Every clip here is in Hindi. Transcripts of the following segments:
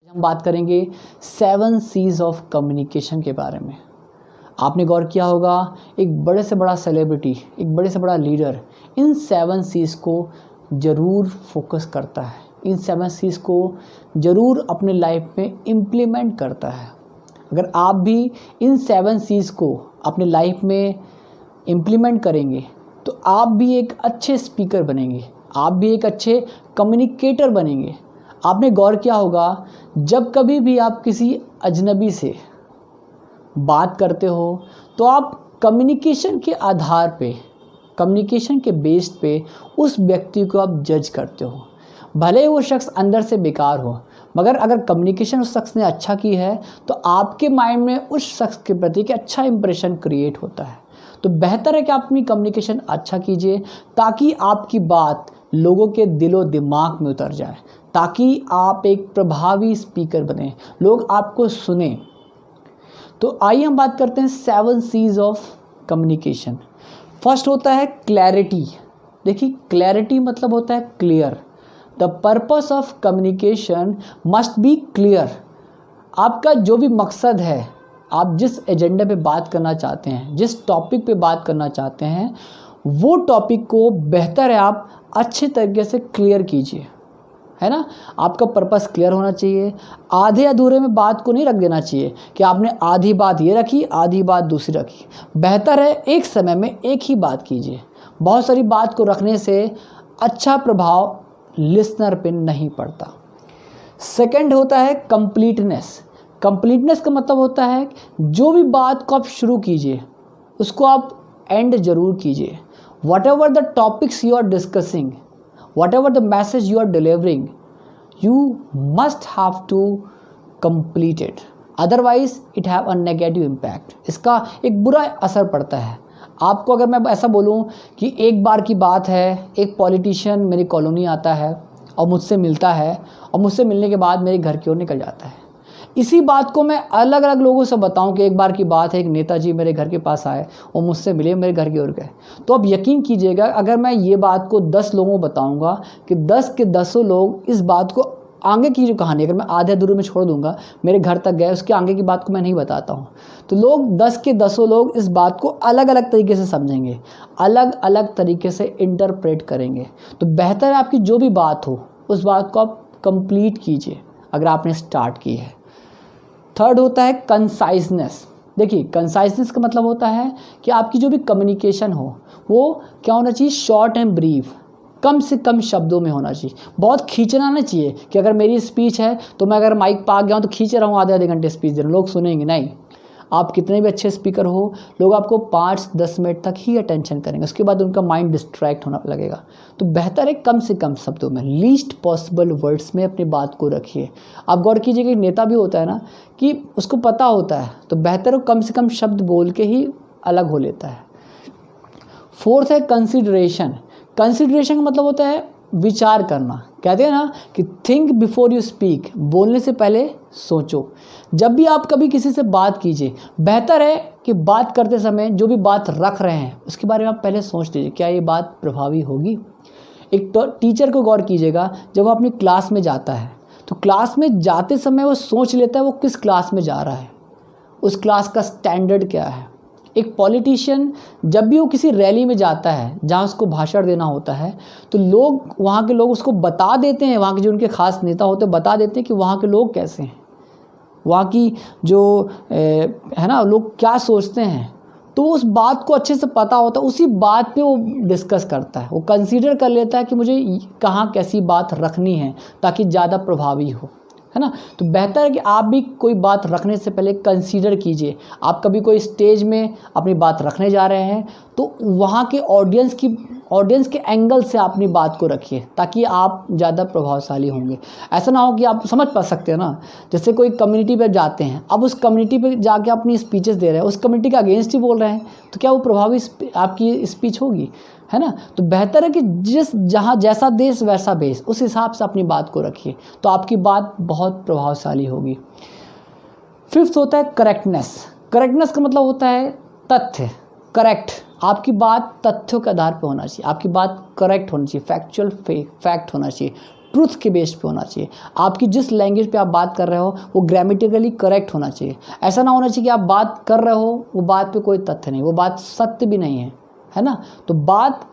हम बात करेंगे 7 C's ऑफ कम्युनिकेशन के बारे में। आपने गौर किया होगा, एक बड़े से बड़ा सेलिब्रिटी, एक बड़े से बड़ा लीडर इन 7 C's को ज़रूर फोकस करता है, इन 7 C's को ज़रूर अपने लाइफ में इम्प्लीमेंट करता है। अगर आप भी इन 7 C's को अपने लाइफ में इम्प्लीमेंट करेंगे तो आप भी एक अच्छे स्पीकर बनेंगे, आप भी एक अच्छे कम्युनिकेटर बनेंगे। आपने गौर किया होगा, जब कभी भी आप किसी अजनबी से बात करते हो तो आप कम्युनिकेशन के आधार पे, कम्युनिकेशन के बेस पे उस व्यक्ति को आप जज करते हो। भले ही वो शख्स अंदर से बेकार हो, मगर अगर कम्युनिकेशन उस शख्स ने अच्छा की है तो आपके माइंड में उस शख्स के प्रति एक अच्छा इंप्रेशन क्रिएट होता है। तो बेहतर है कि आप अपनी कम्युनिकेशन अच्छा कीजिए ताकि आपकी बात लोगों के दिलो दिमाग में उतर जाए, ताकि आप एक प्रभावी स्पीकर बने, लोग आपको सुने। तो आइए हम बात करते हैं 7 C's ऑफ कम्युनिकेशन। फर्स्ट होता है क्लैरिटी। देखिए, क्लैरिटी मतलब होता है clear. The purpose of communication must be clear. आपका जो भी मकसद है, आप जिस एजेंडे पे बात करना चाहते हैं, जिस टॉपिक पे बात करना चाहते हैं, वो टॉपिक को बेहतर है आप अच्छे तरीके से क्लियर कीजिए, है ना। आपका पर्पस क्लियर होना चाहिए। आधे अधूरे में बात को नहीं रख देना चाहिए कि आपने आधी बात ये रखी, आधी बात दूसरी रखी। बेहतर है एक समय में एक ही बात कीजिए। बहुत सारी बात को रखने से अच्छा प्रभाव लिसनर पे नहीं पड़ता। सेकंड होता है कंप्लीटनेस। कंप्लीटनेस का मतलब होता है जो भी बात को आप शुरू कीजिए उसको आप एंड जरूर कीजिए। Whatever the topics you are discussing, whatever the message you are delivering, you must have to complete it. Otherwise, it have a negative impact. इसका एक बुरा असर पड़ता है आपको। अगर मैं ऐसा बोलूँ कि एक बार की बात है, एक पॉलिटिशियन मेरी कॉलोनी आता है और मुझसे मिलता है, और मुझसे मिलने के बाद मेरे घर की ओर निकल जाता है। इसी बात को मैं अलग अलग लोगों से बताऊं कि एक बार की बात है, एक नेताजी मेरे घर के पास आए और मुझसे मिले, मेरे घर की ओर गए, तो अब यकीन कीजिएगा, अगर मैं ये बात को 10 लोगों को बताऊंगा कि 10 के 10 लोग इस बात को, आगे की जो कहानी अगर मैं आधे अधूरे में छोड़ दूंगा, मेरे घर तक गए, उसके आगे की बात को मैं नहीं बताता हूँ, तो लोग 10 के 10 लोग इस बात को अलग अलग तरीके से समझेंगे, अलग अलग तरीके से इंटरप्रेट करेंगे। तो बेहतर है आपकी जो भी बात हो उस बात को आप कंप्लीट कीजिए अगर आपने स्टार्ट की है। थर्ड होता है कंसाइजनेस। देखिए, कंसाइजनेस का मतलब होता है कि आपकी जो भी कम्युनिकेशन हो वो क्या होना चाहिए, शॉर्ट एंड ब्रीफ, कम से कम शब्दों में होना चाहिए। बहुत खींचना नहीं चाहिए कि अगर मेरी स्पीच है तो मैं अगर माइक पा गया हूँ तो खींच रहा हूँ आधे घंटे स्पीच दे रहा हूँ, लोग सुनेंगे नहीं। आप कितने भी अच्छे स्पीकर हो, लोग आपको 5-10 मिनट तक ही अटेंशन करेंगे, उसके बाद उनका माइंड डिस्ट्रैक्ट होना लगेगा। तो बेहतर है कम से कम शब्दों में, लीस्ट पॉसिबल वर्ड्स में अपनी बात को रखिए। आप गौर कीजिए कि नेता भी होता है ना, कि उसको पता होता है, तो बेहतर है कम से कम शब्द बोल के ही अलग हो लेता है। फोर्थ है कंसिडरेशन। कंसिडरेशन का मतलब होता है विचार करना। कहते हैं ना कि थिंक बिफोर यू स्पीक, बोलने से पहले सोचो। जब भी आप कभी किसी से बात कीजिए, बेहतर है कि बात करते समय जो भी बात रख रहे हैं उसके बारे में आप पहले सोच लीजिए, क्या ये बात प्रभावी होगी। एक टीचर को गौर कीजिएगा, जब वो अपनी क्लास में जाता है तो क्लास में जाते समय वो सोच लेता है वो किस क्लास में जा रहा है, उस क्लास का स्टैंडर्ड क्या है। एक पॉलिटिशियन जब भी वो किसी रैली में जाता है जहाँ उसको भाषण देना होता है तो लोग, वहाँ के लोग उसको बता देते हैं, वहाँ के जो उनके खास नेता होते हैं बता देते हैं कि वहाँ के लोग कैसे हैं, वहाँ की जो है ना लोग क्या सोचते हैं। तो उस बात को अच्छे से पता होता है, उसी बात पे वो डिस्कस करता है, वो कंसीडर कर लेता है कि मुझे कहाँ कैसी बात रखनी है ताकि ज़्यादा प्रभावी हो, है ना। तो बेहतर है कि आप भी कोई बात रखने से पहले कंसीडर कीजिए। आप कभी कोई स्टेज में अपनी बात रखने जा रहे हैं तो वहाँ के ऑडियंस के एंगल से अपनी बात को रखिए ताकि आप ज़्यादा प्रभावशाली होंगे। ऐसा ना हो कि आप समझ पा सकते हैं ना, जैसे कोई कम्युनिटी पर जाते हैं, अब उस कम्युनिटी पर जाके अपनी स्पीचेस दे रहे हैं, उस कम्युनिटी के अगेंस्ट ही बोल रहे हैं, तो क्या वो प्रभावी आपकी स्पीच होगी, है ना। तो बेहतर है कि जहाँ जैसा देश वैसा भेष, उस हिसाब से अपनी बात को रखिए तो आपकी बात बहुत प्रभावशाली होगी। फिफ्थ होता है करेक्टनेस। करेक्टनेस का मतलब होता है तथ्य, करेक्ट। आपकी बात तथ्यों के आधार पर होना चाहिए, आपकी बात करेक्ट होनी चाहिए, फैक्चुअल फैक्ट होना चाहिए, ट्रुथ के बेस पे होना चाहिए। आपकी जिस लैंग्वेज पे आप बात कर रहे हो वो ग्रामेटिकली करेक्ट होना चाहिए। ऐसा ना होना चाहिए कि आप बात कर रहे हो वो बात पे कोई तथ्य नहीं, वो बात सत्य भी नहीं है ना। तो बात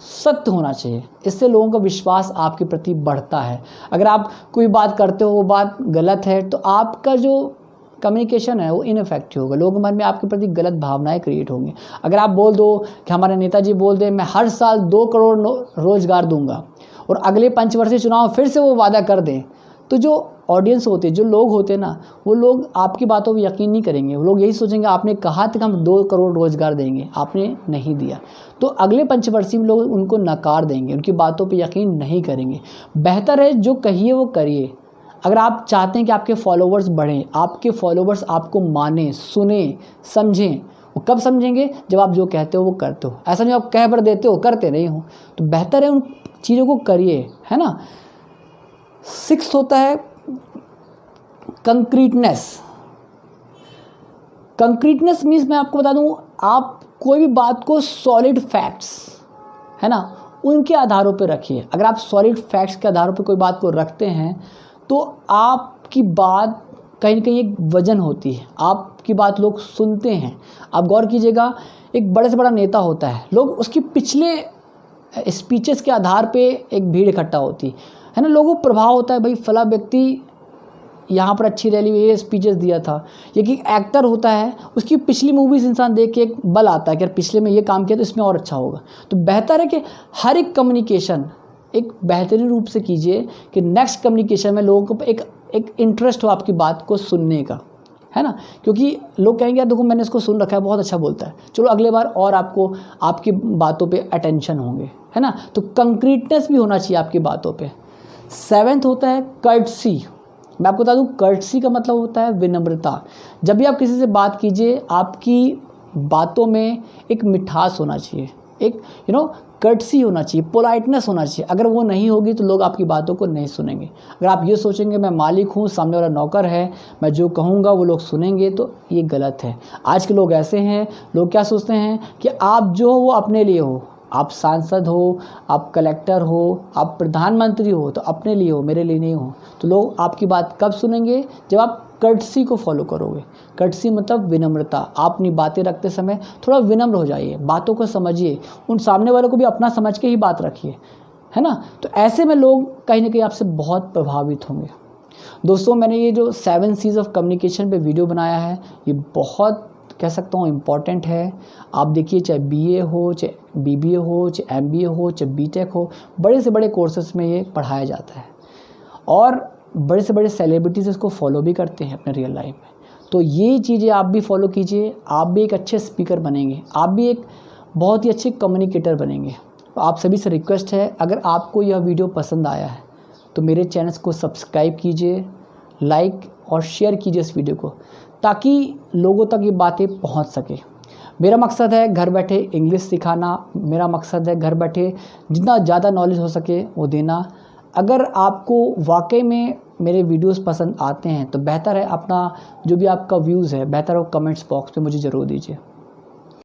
सत्य होना चाहिए, इससे लोगों का विश्वास आपके प्रति बढ़ता है। अगर आप कोई बात करते हो वो बात गलत है तो आपका जो कम्युनिकेशन है वो इनफेक्टिव होगा, लोगों के मन में आपके प्रति गलत भावनाएं क्रिएट होंगी। अगर आप बोल दो कि हमारे नेताजी बोल दे मैं हर साल 2 करोड़ रोजगार दूंगा और अगले पंचवर्षीय चुनाव फिर से वो वादा कर दें, तो जो ऑडियंस होते हैं, जो लोग होते हैं ना, वो लोग आपकी बातों पर यकीन नहीं करेंगे। वो लोग यही सोचेंगे आपने कहा था कि हम 2 करोड़ रोजगार देंगे, आपने नहीं दिया, तो अगले पंचवर्षीय में लोग उनको नकार देंगे, उनकी बातों पे यकीन नहीं करेंगे। बेहतर है जो कहिए वो करिए। अगर आप चाहते हैं कि आपके फॉलोवर्स बढ़ें, आपके फॉलोवर्स आपको माने, सुने, समझें, वो कब समझेंगे जब आप जो कहते हो वो करते हो। ऐसा नहीं आप कह भर देते हो करते नहीं हो। तो बेहतर है उन चीज़ों को करिए, है ना। 6 होता है कंक्रीटनेस। कंक्रीटनेस मीन्स मैं आपको बता दूं, आप कोई भी बात को सॉलिड फैक्ट्स, है ना, उनके आधारों पे रखिए। अगर आप सॉलिड फैक्ट्स के आधारों पे कोई बात को रखते हैं तो आपकी बात कहीं ना कहीं एक वजन होती है, आपकी बात लोग सुनते हैं। आप गौर कीजिएगा, एक बड़े से बड़ा नेता होता है, लोग उसकी पिछले स्पीचेस के आधार पे एक भीड़ इकट्ठा होती है ना, लोगों को प्रभाव होता है, भाई फला व्यक्ति यहाँ पर अच्छी रैली में ये स्पीचेस दिया था। ये कि एक्टर होता है, उसकी पिछली मूवीज़ इंसान देख के एक बल आता है कि यार पिछले में ये काम किया तो इसमें और अच्छा होगा। तो बेहतर है कि हर एक कम्युनिकेशन एक बेहतरीन रूप से कीजिए कि नेक्स्ट कम्युनिकेशन में लोगों को एक इंटरेस्ट हो आपकी बात को सुनने का, है ना। क्योंकि लोग कहेंगे यार देखो मैंने इसको सुन रखा है, बहुत अच्छा बोलता है, चलो अगले बार और आपको आपकी बातों पे अटेंशन होंगे, है ना। तो कंक्रीटनेस भी होना चाहिए आपकी बातों पे। 7th होता है कर्टसी। मैं आपको बता दूं, कर्टसी का मतलब होता है विनम्रता। जब भी आप किसी से बात कीजिए, आपकी बातों में एक मिठास होना चाहिए, एक कर्टसी होना चाहिए, पोलाइटनेस होना चाहिए। अगर वो नहीं होगी तो लोग आपकी बातों को नहीं सुनेंगे। अगर आप ये सोचेंगे मैं मालिक हूँ, सामने वाला नौकर है, मैं जो कहूँगा वो लोग सुनेंगे, तो ये गलत है। आज के लोग ऐसे हैं, लोग क्या सोचते हैं कि आप जो हो वो अपने लिए हो, आप सांसद हो, आप कलेक्टर हो, आप प्रधानमंत्री हो तो अपने लिए हो, मेरे लिए नहीं हो। तो लोग आपकी बात कब सुनेंगे, जब आप कर्टसी को फॉलो करोगे। कर्टसी मतलब विनम्रता। आप अपनी बातें रखते समय थोड़ा विनम्र हो जाइए, बातों को समझिए, उन सामने वालों को भी अपना समझ के ही बात रखिए, है ना। तो ऐसे में लोग कहीं ना कहीं आपसे बहुत प्रभावित होंगे। दोस्तों, मैंने ये जो 7 C's ऑफ कम्युनिकेशन पे वीडियो बनाया है, ये बहुत कह सकता हूँ इम्पॉर्टेंट है। आप देखिए, चाहे BA हो, चाहे BBA हो, चाहे MBA हो, चाहे BTech हो, बड़े से बड़े कोर्सेज में ये पढ़ाया जाता है और बड़े से बड़े सेलिब्रिटीज़ इसको फॉलो भी करते हैं अपने रियल लाइफ में। तो ये चीज़ें आप भी फॉलो कीजिए, आप भी एक अच्छे स्पीकर बनेंगे, आप भी एक बहुत ही अच्छे कम्युनिकेटर बनेंगे। तो आप सभी से रिक्वेस्ट है, अगर आपको यह वीडियो पसंद आया है तो मेरे चैनल को सब्सक्राइब कीजिए, लाइक और शेयर कीजिए इस वीडियो को, ताकि लोगों तक ये बातें पहुंच सके। मेरा मकसद है घर बैठे इंग्लिश सिखाना, मेरा मकसद है घर बैठे जितना ज़्यादा नॉलेज हो सके वो देना। अगर आपको वाकई में मेरे वीडियोस पसंद आते हैं तो बेहतर है अपना जो भी आपका व्यूज़ है, बेहतर हो कमेंट्स बॉक्स पे मुझे ज़रूर दीजिए।